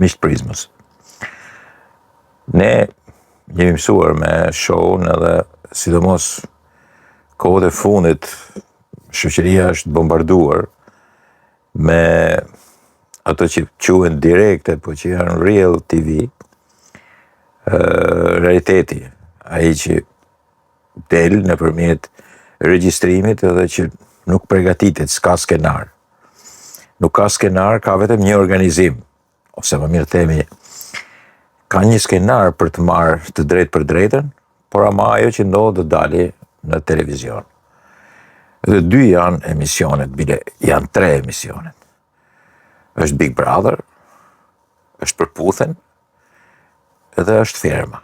miqtë Prizmës. Ne jemi mësuar me shohun edhe sidomos kohët e fundit shoqëria është bombarduar me ato që quhen direkte, po që janë real TV, realiteti, ai që del nëpërmjet regjistrimit edhe që nuk përgatitet, s'ka skenar. Nuk ka skenar, ka vetëm një organizim, ose më mirë themi, ka një skenar për të marrë të drejtë për drejtën, por ama ajo që ndodh do dali në televizion. Dhe dy janë emisionet, bile janë 3 emisionet. Është Big Brother, është Përputhen, edhe është Ferma.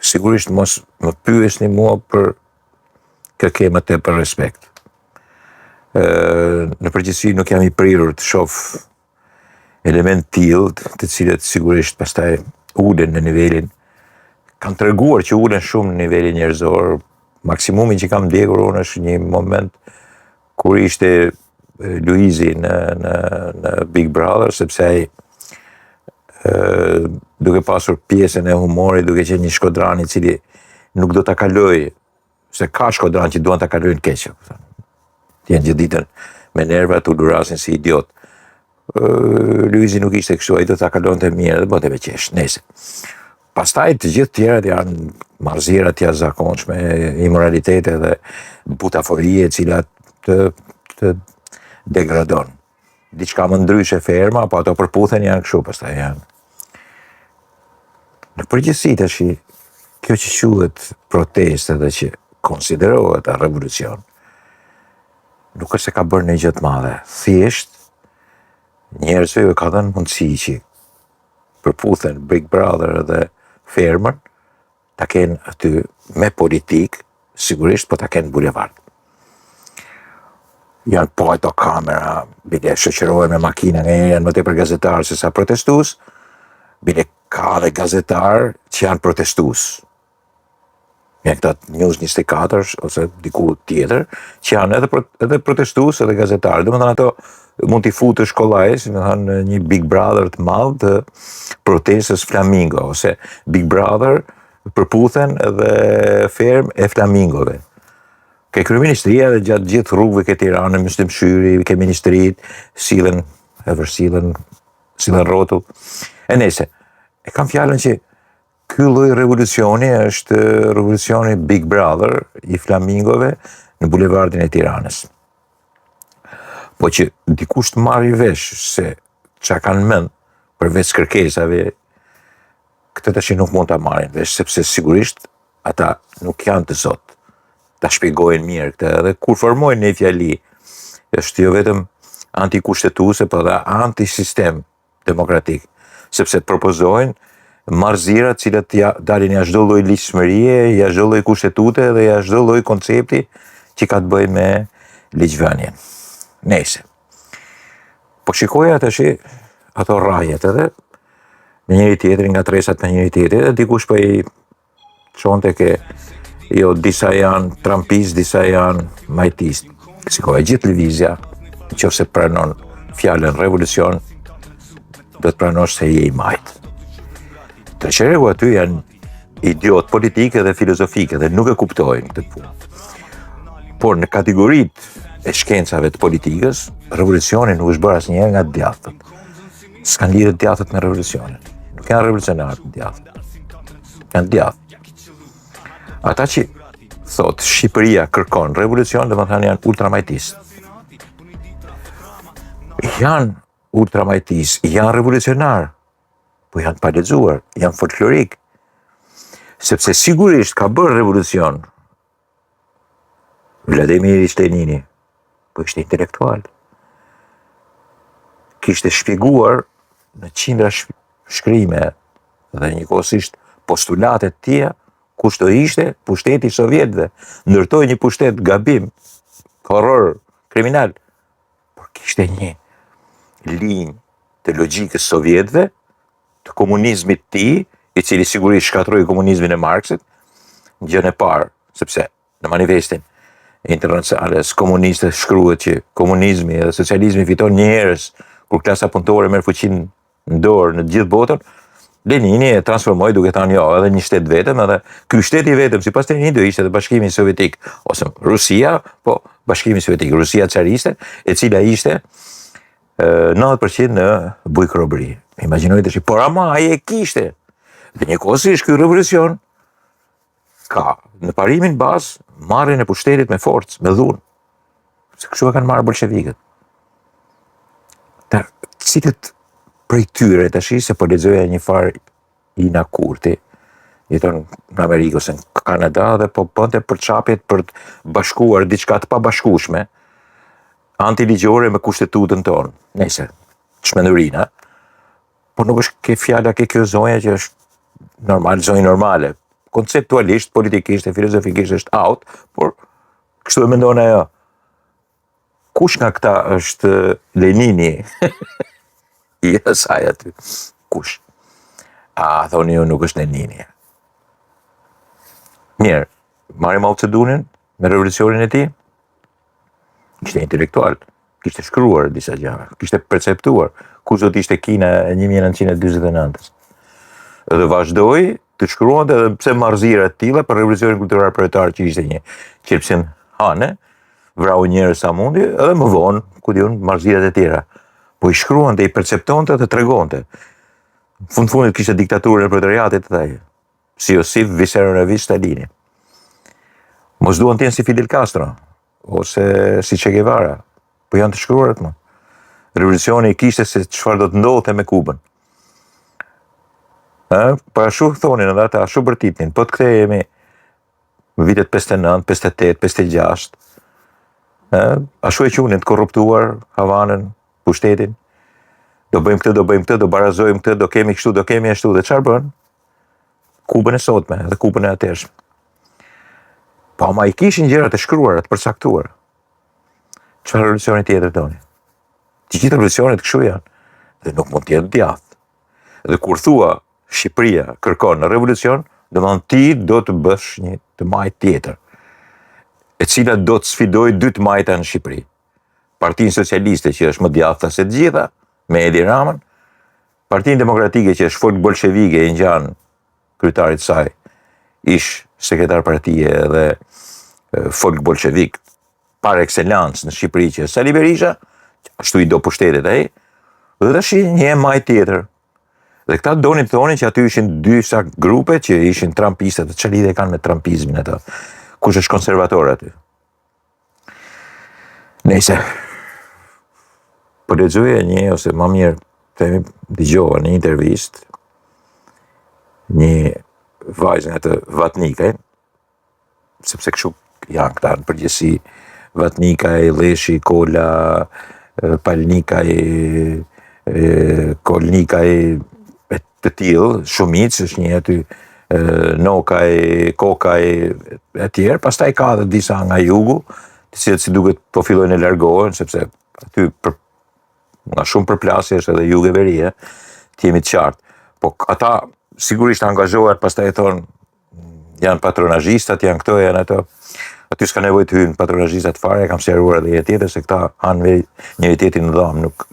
Sigurisht mos më pyesni mua për kërkime më tepër respekt. Në përgjithësi nuk jam i prirur të shoh element tillë, të cilët sigurisht pastaj ulen në nivelin, kanë treguar që ulen shumë në nivelin njerëzor. Maksimumi që kam ndjekur unë është një moment kur ishte Luizi në Big Brother, sepse ai duke pasur pjesën e humorit, duke qenë një shkodran i cili nuk do ta kaloj, se ka shkodran që duan ta kalojnë keq. Janë gjithë ditën me nerva të ulurasin si idiot. Luizi nuk ishte kështu, ai do ta kalonte mirë dhe bënte me qesh. Nëse. Pastaj të gjithë tjerët janë marrëzira të jashtëzakonshme, imoralitete dhe butaforie, cilat të degradon. Diçka më ndryshe Ferma, apo ato Përputhen janë kështu, pastaj janë. Në përgjithësi tash, kjo që quhet protestë dhe që konsiderohet revolucion, nuk është se ka bërë një gjë të madhe. Thjesht njerëzve ka dhënë mundësi që Përputhen, Big Brother dhe Fermën ta kenë aty me politikë, sigurisht, po ta kenë bulevard. Janë po ato kamera, bile shoqërohen me makina, janë më tepër gazetarë se sa protestues, bile ka dhe gazetarë që janë protestues. Janë këta News 24 ose diku tjetër, që janë edhe protestues edhe gazetarë. Domethënë ato mund t'i futësh kollaj, si më thënë një Big Brother të madh të protestës Flamingo, ose Big Brother Përputhen dhe Ferm e Flamingove. Ke kryeministria dhe gjatë gjithë rrugëve ke Tiranë, Myslim Shyri, ke ministrit, sillen rrotull. E nëse, e kam fjalën që ky lloj revolucioni është revolucioni Big Brother i Flamingove në bulevardin e Tiranës. Po që dikush të marrë vesh se çka kanë mend përveç kërkesave, këtë tash nuk mund ta marrin vesh, sepse sigurisht ata nuk janë të zot. Ta shpjegojnë mirë këtë, edhe kur formojnë një fjali, është jo vetëm antikushtetuese, por edhe antisistem demokratik, sepse propozojnë marrëzira të cilat dalin jashtë çdo lloj ligjshmërie, jashtë çdo lloj kushtetute dhe jashtë çdo lloj koncepti që ka të bëjë me ligjvënien. Nëse. Po shikoja tash ato rrajet edhe në njëri tjetrin, nga tresat në njëri tjetrin, dhe dikush po i çonte ke jo, disa janë trampist, disa janë majtist. Shikoja gjithë lëvizja, nëse pranon fjalën revolucion, do të pranosh se je i majt. Të qereu aty janë idiot politike dhe filozofike dhe nuk e kuptojnë këtë punë. Por në kategoritë e shkencave të politikës, revolucioni nuk është bërë asnjëherë nga djathtë. S'kan lidhje djathtë me revolucionin. Nuk janë revolucionarë të djathtë. Janë djathtë. Ata që thot Shqipëria kërkon revolucion, domethënë janë ultramajtistë. Janë ultramajtistë, janë revolucionarë, po janë pa lexuar, janë folklorik. Sepse sigurisht ka bërë revolucion Vladimir Shtenini, po ishte intelektual. Kishte shpjeguar në qindra shkrime dhe njëkohësisht postulate të tija kush do ishte pushteti i sovjetëve. Ndërtoi një pushtet gabim, horror, kriminal, por kishte një linjë të logjikës sovjetëve, të komunizmit të tij, i cili sigurisht shkatroi komunizmin e Marksit, gjën e parë, sepse në manifestin internacionales komunistët shkruhet që komunizmi dhe socializmi fiton një herës kur klasa punëtore merr fuqinë në dorë në gjithë botën, Lenini e transformoi duke thënë jo, edhe një shtet vetëm, edhe ky shtet i vetëm sipas Leninit do ishte edhe Bashkimi Sovjetik ose Rusia, po Bashkimi Sovjetik, Rusia cariste, e cila ishte 90% në bujkrobëri. Imagjinoj tash, por ama ai e kishte. Dhe njëkohësisht ky revolucion ka në parimin bazë marrjen e pushtetit me forcë, me dhunë. Se kështu e kanë marrë bolshevikët. Cilët prej tyre tash se po lexoja një farë Ina Kurti, jeton në Amerikë ose në Kanada dhe po bënte përçapjet për të bashkuar diçka të pabashkueshme antiligjore me kushtetutën tonë. Nëse çmendurinë, po nuk është ke fjala ke kjo zonja që është normal, zonjë normale. Konceptualisht, politikisht e filozofikisht është out, por kështu e mendon ajo. Kush nga këta është Lenini? I asaj aty. Kush? Thoni ju nuk është Lenini. Mirë, marrim Mao Tse-dunin me revolucionin e tij. Kishte intelektual, kishte shkruar disa gjëra, kishte perceptuar kush do të ishte Kina e 1949-s. Dhe vazhdoi të shkruante edhe pse marrëzira të tilla për revolucionin kultural proletar që ishte një qelpsim hane, vrau njerëz sa mundi, edhe më vonë, ku diun, marrëzirat e tjera. Po i shkruante, i perceptonte dhe tregonte. Fundit kishte diktaturën e proletariatit të thaj. Si Josif Vissarionovich Stalini. Mos duan të jenë si Fidel Castro ose si Che Guevara, po janë të shkruarat më. Revolucioni i kishte se çfarë do të ndodhte me Kubën. Po ashtu thonin edhe ata, ashtu bërtitnin, po të kthehemi në vitet 59, 58, 56. Ashtu e qunin të korruptuar Havanën, pushtetin. Do bëjmë këtë, do barazojmë këtë, do kemi kështu, do kemi ashtu, dhe çfarë bën? Kubën e sotme dhe Kubën e atërshme. Po ama i kishin gjërat e shkruara, të përcaktuara. Çfarë revolucioni tjetër toni? Të gjithë revolucionet kështu janë, dhe nuk mund të jenë djathtë. Dhe kur thua Shqipëria kërkon në revolucion, do të thonë ti do të bësh një të majtë tjetër, e cila do të sfidojë dy të majta në Shqipëri. Partinë Socialiste që është më djathta se të gjitha, me Edi Ramën, Partinë Demokratike që është folk bolshevike e ngjan kryetarit saj, ish sekretar partie dhe folk bolshevik par excellence në Shqipëri që është Sali Berisha, ashtu i do pushtetit ai, dhe tash një majtë tjetër. Dhe këta donin të thonin që aty ishin dy sa grupe që ishin trumpistët, çfarë lidhje kanë me trumpizmin ata? Kush është konservator aty? Nëse po lexoja një ose më mirë themi dëgjova në një intervistë një vajzë nga të Vatnikaj, sepse kështu janë këta në përgjithësi Vatnikaj, Leshi, Kola, Palnikaj, Kolnikaj, të tillë, shumicë, është një aty Nokaj, Kokaj, e tjerë, pastaj ka dhe disa nga jugu, të cilët si duket po fillojnë e largohen, sepse aty nga shumë përplasje është edhe jugë e veria, të jemi të qartë. Po ata sigurisht angazhohet, pastaj thonë, janë patronazhistat, janë këto, janë ato. Aty s'ka nevojë të hyjnë patronazhistat fare, kam sqaruar edhe tjetër se këta hanë njëri tjetrin në dhamë, nuk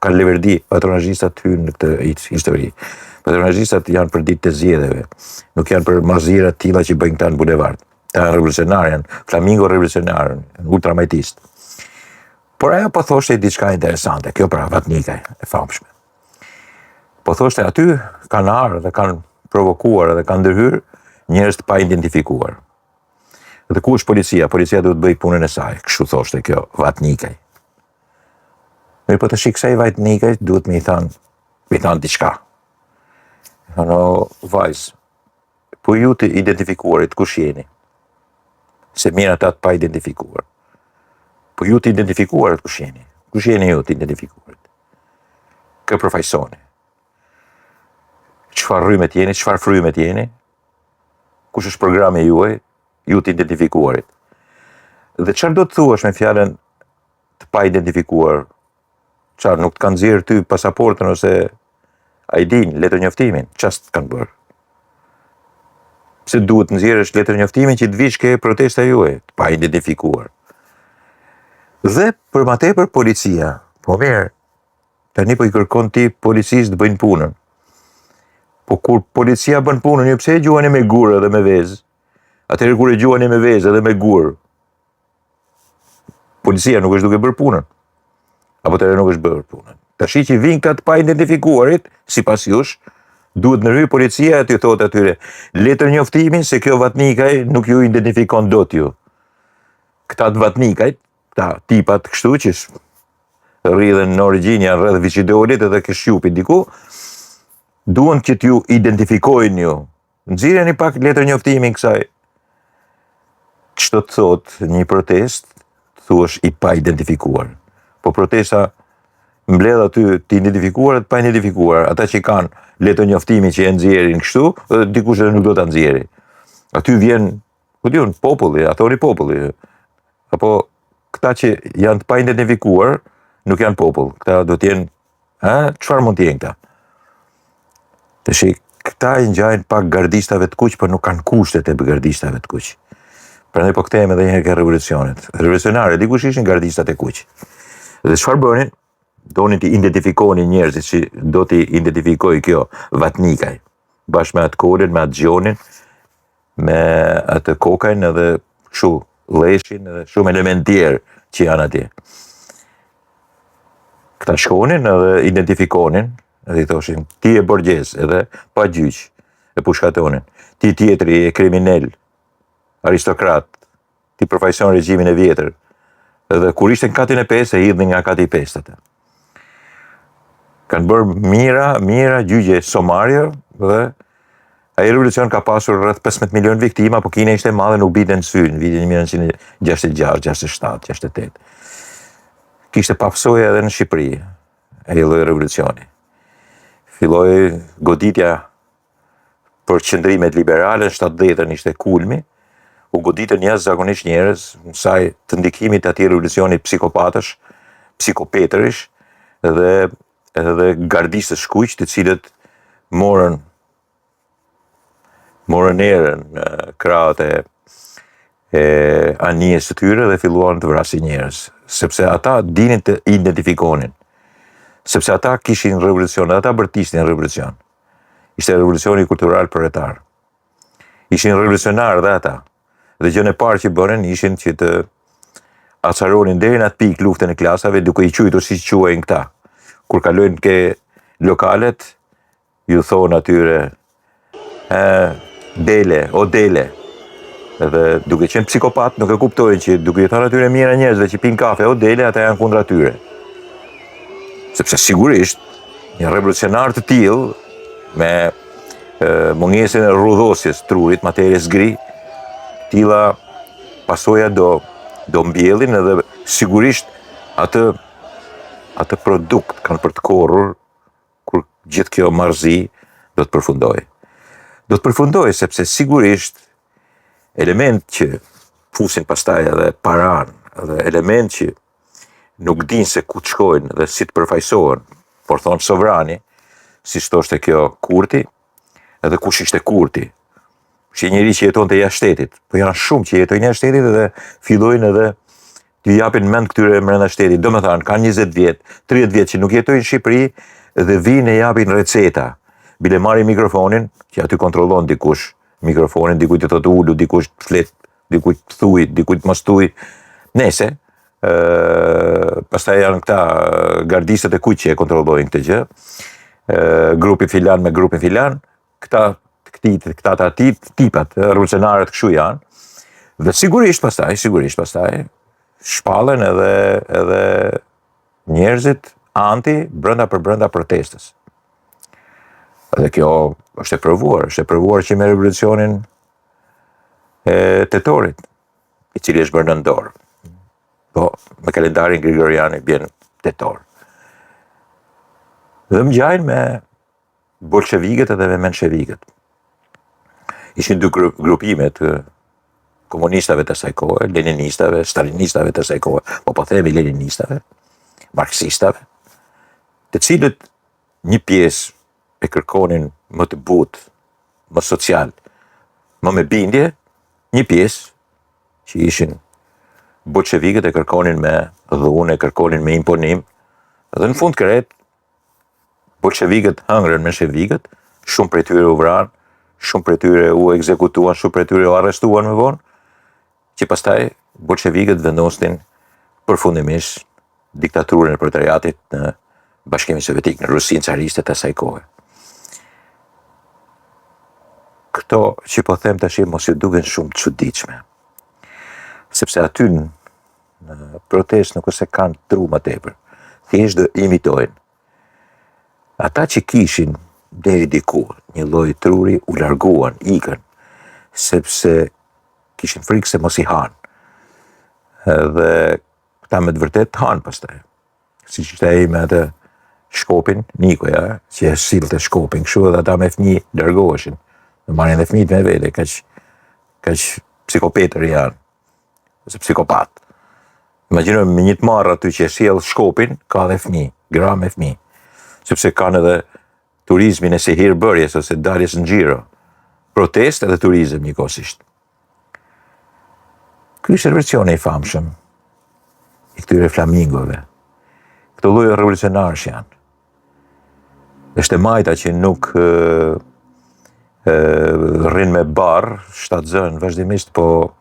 kanë leverdi patronazhistat të hyjnë në këtë histori. Patronazhistat janë për ditë të zgjedhjeve, nuk janë për marrëzira të tilla që bëjnë këta në bulevard. Ta revolucionar janë, flamingo revolucionar, ultramajtist. Por ajo po thoshte diçka interesante, kjo pra Vatnikaj, e famshme. Po thoshte aty kanë ardhur dhe kanë provokuar dhe kanë ndërhyrë njerëz të pa identifikuar. Dhe ku është policia? Policia duhet bëj punën e saj, kështu thoshte kjo Vatnikaj. Mirë po të shiksej Vatnikaj, duhet me i thanë diçka. Thonë, vajzë, po ju të identifikuarit, kush jeni? Se mirë ata të pa identifikuar. Po ju të identifikuarit, kush jeni? Kush jeni ju të identifikuarit? Kë përfaqësoni? Çfarë rrymet jeni, çfarë frymet jeni? Kush është programi juaj, ju të identifikuarit? Dhe çfarë do të thuash me fjalën të pa identifikuar? Çfarë nuk të kanë nxjerrë ty pasaportën ose ID-n, letër njoftimin, çfarë të kanë bërë? Pse duhet nxjerrësh letër njoftimin që të vish ke protesta juaj, të pa identifikuar? Dhe për më tepër policia, po mirë, tani po I kërkon ti policisë të bëjnë punën. Po kur policia bën punën, ju pse e gjuani me gur edhe me vezë? Atëherë kur e gjuani me vezë edhe me gur, policia nuk është duke bërë punën. Apo tërë nuk është bërë punën. Tashi që vinë këta të pa identifikuarit, sipas jush, duhet në hyrë policia e t'ju thotë atyre, letër njoftimin se kjo vatnikaj nuk ju identifikon dot ju. Këta të vatnikajt, këta tipat kështu që rridhen në origjinë janë rreth Viçidolit edhe Këshjupit diku, duhen që t'ju identifikojnë ju. Nxirreni pak letër njoftimin kësaj. Kështu të thot një protest, thuash I pa identifikuar. Po protesta mbledh aty të identifikuar e të pa identifikuar. Ata që kanë letër njoftimi që e nxjerrin kështu, dikush edhe nuk do ta nxjerrë. Aty vjen, po diun, populli, ato ri populli. Apo këta që janë të pa identifikuar, nuk janë popull. Këta do të jenë, çfarë mund të jenë këta? Tash këta I ngjajnë pak gardistave të kuq, por nuk kanë kushtet e gardistave të kuq. Prandaj po kthehem edhe një herë ke revolucionet. Revolucionarët dikush ishin gardistat e kuq. Dhe çfarë bënin? Donin të identifikonin njerëzit që do t'i identifikoj kjo vatnikaj. Bashkë me atë kodin, me atë gjonin, me atë kokajn edhe kështu leshin edhe shumë element tjerë që janë atje. Këta shkonin edhe identifikonin edhe I thoshin, ti e borgjes edhe pa gjyq e pushkatonin. Ti tjetri e kriminel, aristokrat, ti përfaqëson regjimin e vjetër. Edhe kur ishte në katin e 5 e hidhin nga kati I 5 atë. Kanë bërë mira gjyqje somario dhe ai revolucion ka pasur rreth 15 milion viktima, po Kina ishte e madhe nuk bite në sy në vitin 1966, 67, 68. Kishte papsoja edhe në Shqipëri, ai lloj revolucioni. Filloi goditja për qëndrimet liberale, në 70-ën ishte kulmi, u goditën jashtëzakonisht njerëz, në saj të ndikimit atij revolucionit psikopatësh, psikopetërish edhe gardistës shkuq të cilët morën erën në krahët e anijes së tyre dhe filluan të vrasin njerëz, sepse ata dinin të identifikonin. Sepse ata kishin revolucion, ata bërtisnin revolucion. Ishte revolucioni kultural proletar. Ishin revolucionarë dhe ata. Dhe gjën e parë që bënin ishin që të acaronin deri në atë pikë luftën e klasave duke I quajtur siç quajnë këta. Kur kalojnë ke lokalet, ju thonë atyre dele, o dele. Edhe duke qenë psikopat, nuk e kuptojnë që duke I thënë atyre mira njerëzve që pinë kafe, o dele, ata janë kundër atyre. Sepse sigurisht, një revolucionar të tillë, me mungesën e rrudhosjes trurit, materies gri, tilla pasoja do mbjellin edhe sigurisht atë produkt kanë për të korrur kur gjithë kjo marrëzi do të përfundojë. Do të përfundojë sepse sigurisht element që fusin pastaj edhe paran, edhe element që nuk din se ku të shkojnë dhe si të përfaqësohen, por thonë sovrani, si thoshte kjo Kurti, edhe kush ishte Kurti. Që njëri që jeton të jashtë shtetit, po janë shumë që jetojnë jashtë shtetit edhe fillojnë edhe t'ju japin mend këtyre brenda shtetit. Do me thënë, kanë 20 vjet, 30 vjet që nuk jetojnë në Shqipëri dhe vinë e japin receta. Bile marrin mikrofonin, që aty kontrollon dikush mikrofonin, dikujt të thotë ulu, dikush të flet, dikujt të thuj, dikujt mos thuj. Nese, pastaj janë këta gardistët e kuq që e kontrollojnë këtë gjë. Grupi filan me grupin filan, këta tipat, revolucionarët kështu janë. Dhe sigurisht pastaj shpallen edhe njerëzit brenda protestës. Dhe kjo është e provuar që me revolucionin e tetorit, I cili është bërë në dorë. Po, me kalendarin Gregorian I bjen tetor. Dhe më gjajnë me bolshevikët edhe me menshevikët. Ishin dy grupimet komunistave të asaj kohe, leninistave, stalinistave të asaj kohe, po themi leninistave, marksistave, të cilët një pjesë e kërkonin më të butë, më social, më me bindje, një pjesë që ishin bolshevikët e kërkonin me dhunë, e kërkonin me imponim, dhe në fund kret bolshevikët hëngrën menshevikët, shumë prej tyre u vranë, shumë prej tyre u ekzekutuan, shumë prej tyre u arrestuan më vonë, që pastaj bolshevikët vendosnin përfundimisht diktaturën e proletariatit në Bashkimin Sovjetik, në Rusinë cariste të asaj kohe. Këto që po them tash mos ju duken shumë të çuditshme, sepse aty në protestë nuk është se kanë tru më tepër, thjesht do imitojnë. Ata që kishin deri diku një lloj truri u larguan, ikën, sepse kishin frikë se mos i hanë. Dhe këta me të vërtet hanë pastaj. Si që ishte ai me atë Shkopin, Nikoja, që e sillte Shkopin kështu, edhe ata me fëmijë largoheshin. Dhe marrin dhe fëmijët me vete, kaq psikopetër janë, ose psikopat. Imagjinojmë me një të marrë aty që e sjell Shkopin, ka dhe fëmijë, gra me fëmijë. Sepse kanë edhe turizmin e sehirëbërjes ose daljes në xhiro. Protestë edhe turizëm njëkohësisht. Ky është versioni i famshëm i këtyre flamingove. Këto lloje revolucionarësh janë. Është e majta që nuk rrin me barr, shtatzën vazhdimisht, po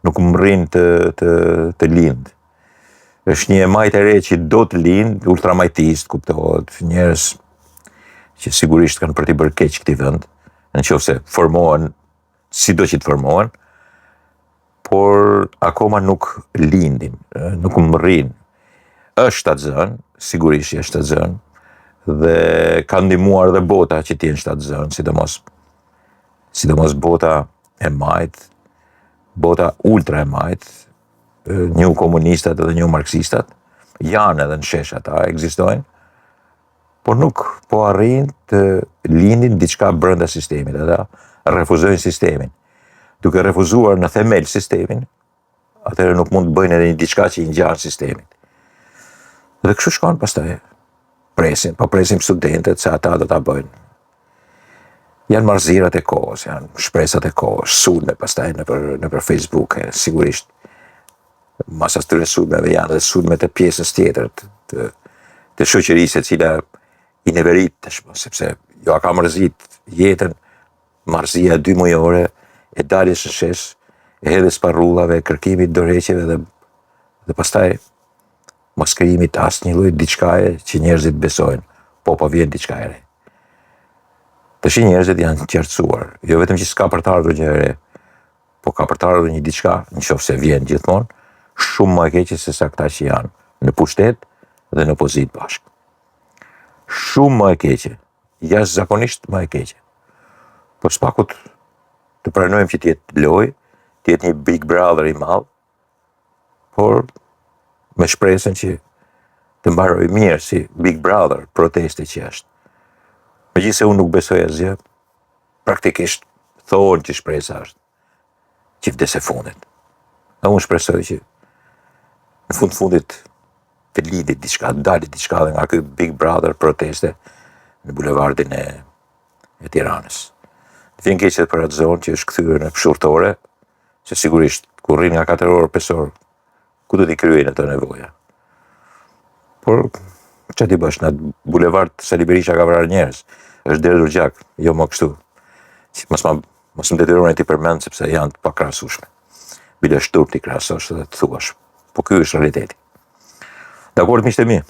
nuk rrin të lind. Është një majtë e re që do të lind, ultramajtist, kuptohet, njerëz që sigurisht kanë për t'i bërë keq këtij vend, nëse formohen sido që të formohen, por akoma nuk lindin, nuk rrin. Është shtatzën, sigurisht është shtatzën, dhe ka ndihmuar dhe bota që t'jenë shtatzën, sidomos bota e majt, bota ultra e majt, një komunistat edhe një marksistat, janë edhe në shesh ata, ekzistojnë, por nuk po arrin të lindin diçka brenda sistemit, ata refuzojnë sistemin. Duke refuzuar në themel sistemin, atëherë nuk mund të bëjnë edhe një diçka që i ngjan sistemit. Dhe kështu shkon pastaj. Presim studentët se ata do ta bëjnë. Janë marrëzirat e kohës, janë shpresat e kohës, sulme pastaj nëpër Facebook, sigurisht. Masa këtyre sulmeve janë dhe sulmet e pjesës tjetër të shoqërisë e cila i neverit tashmë, sepse jo ka mërzit jetën, marrëzia 2 mujore e daljes në shesh, e hedhjes parrullave, kërkimit dorëheqjeve dhe pastaj mos krijimit asnjë lloj diçkaje që njerëzit besojnë, po vjen diçka e re. Tash njerëzit janë qartësuar, jo vetëm që s'ka për të ardhur gjë e re, po ka për të ardhur një diçka, nëse vjen gjithmonë, shumë më e keqe se sa këta që janë në pushtet dhe në opozitë bashkë. Shumë më e keqe, jashtëzakonisht më e keqe. Por s'pakut të pranojmë që t'jetë lojë, t'jetë një Big Brother i madh, por me shpresën që të mbaroj mirë si Big Brother protesti që është. Megjithëse unë nuk besoj asgjë, praktikisht thonë që shpresa është që vdes e fundit. Dhe unë shpresoj që në fundit të lidit diçka, dalit diçka dhe nga ky Big Brother proteste në bulevardin e Tiranës. Vjen keq për atë zonë që është kthyer në fshurtore, se sigurisht kur rrin nga 4 orë, 5 orë, ku do t'i kryejnë ato nevoja. Por ç'a ti bësh, në bulevard Sali Berisha ka vrarë njerëz, është derdhur gjak, jo më kështu. Mos më detyroni ti përmend sepse janë të pakrahasueshme. Bile shturp ti krahasosh dhe të thuash. Po ky është realiteti. Dakord miqtë mi.